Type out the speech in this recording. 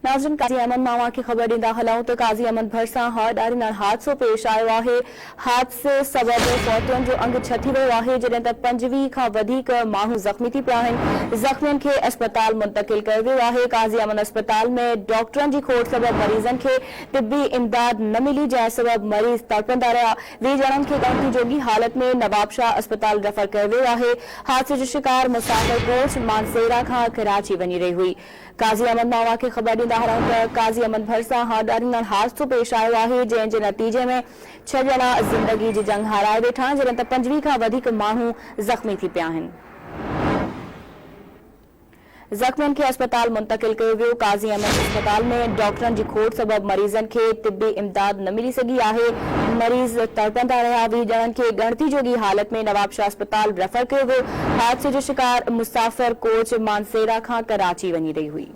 नाज़रीन, काज़ी अमन मावा की ख़बर ॾींदा हलूं त काज़ी अमन भरिसां हवादारी नाल हादसो पेश आयो आहे। हादसे सबबि फ़ौतियुनि जो अंग छठी वियो आहे, जॾहिं त 25 खां वधीक माण्हू ज़ख़्मी थी पिया आहिनि। ज़ख़्मियुनि खे अस्पताल मुंतक़िल कयो वियो आहे। काज़ी अमन अस्पताल में डॉक्टरनि जी खोट सबबि मरीज़नि खे तिबी इमदाद न मिली, जंहिं सबबि मरीज़ तड़पंदा रहिया। 20 ॼणनि खे गंभीर जोगी हालत में नवाबशाह अस्पताल रेफर कयो वियो आहे। हादसे जो शिकार मुसाफ़िर कोच मानसेरा खां कराची वञी रही हुई। काज़ी अमन मावा खे ख़बर ॾींदा हलूं त काज़ी अमन भरिसां हवादारी नाल हादसो पेश आयो आहे, जंहिं जे नतीजे में 6 ॼणा ज़िंदगी जी जंग हाराए वेठा, जॾहिं त 25 खां वधीक माण्हू ज़ख़्मी थी पिया आहिनि। ज़ख़्मियुनि खे अस्पताल मुंतक़िल कयो वियो। काज़ी अमन अस्पताल में डॉक्टरनि जी खोट सबबि मरीज़नि खे तिबी इमदाद न मिली सघी आहे। मरीज़ तड़पंदा रहिया। 20 ॼणनि खे गणती जोगी हालत में नवाबशाह अस्पताल रेफर कयो वियो। हादसे जो शिकार मुसाफ़िर कोच मानसेरा खां कराची वञी रही हुई।